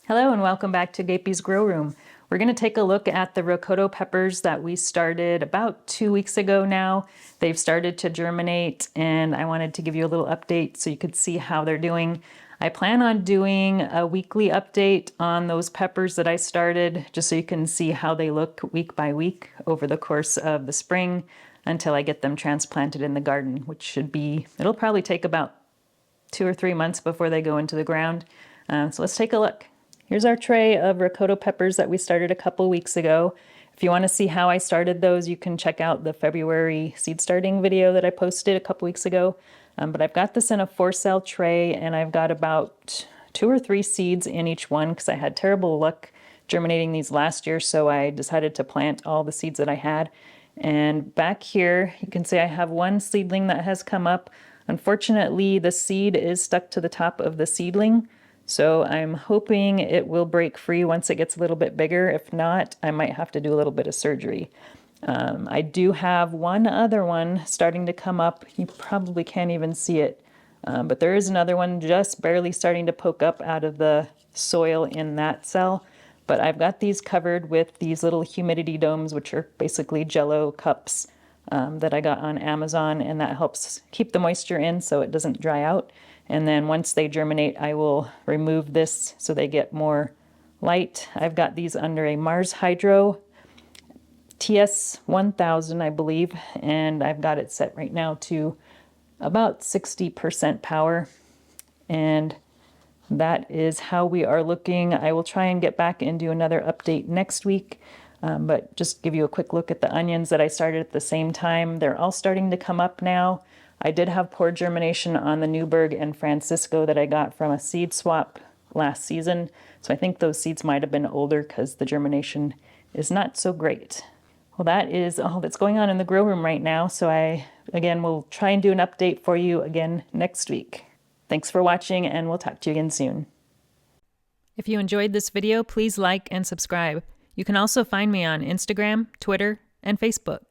Hello and welcome back to Gapeys Grow Room. We're going to take a look at the Rocoto peppers that we started about 2 weeks ago now. They've started to germinate and I wanted to give you a little update so you could see how they're doing. I plan on doing a weekly update on those peppers that I started just so you can see how they look week by week over the course of the spring until I get them transplanted in the garden, which should be, it'll probably take about 2 or 3 months before they go into the ground. So let's take a look. Here's our tray of Rocoto peppers that we started a couple weeks ago. If you want to see how I started those, you can check out the February seed starting video that I posted a couple weeks ago. But I've got this in a 4-cell tray and I've got about 2 or 3 seeds in each one because I had terrible luck germinating these last year, so I decided to plant all the seeds that I had. And back here, you can see I have one seedling that has come up. Unfortunately, the seed is stuck to the top of the seedling. So I'm hoping it will break free once it gets a little bit bigger. If not, I might have to do a little bit of surgery. I do have one other one starting to come up. You probably can't even see it, but there is another one just barely starting to poke up out of the soil in that cell. But I've got these covered with these little humidity domes, which are basically Jello cups that I got on Amazon, and that helps keep the moisture in so it doesn't dry out. And then once they germinate, I will remove this so they get more light. I've got these under a Mars Hydro TS 1000, I believe, and I've got it set right now to about 60% power. And that is how we are looking. I will try and get back and do another update next week. But just give you a quick look at the onions that I started at the same time. They're all starting to come up now. I did have poor germination on the Newburgh and Francisco that I got from a seed swap last season. So I think those seeds might have been older because the germination is not so great. Well, that is all that's going on in the grow room right now. So I, again, will try and do an update for you again next week. Thanks for watching and we'll talk to you again soon. If you enjoyed this video, please like and subscribe. You can also find me on Instagram, Twitter, and Facebook.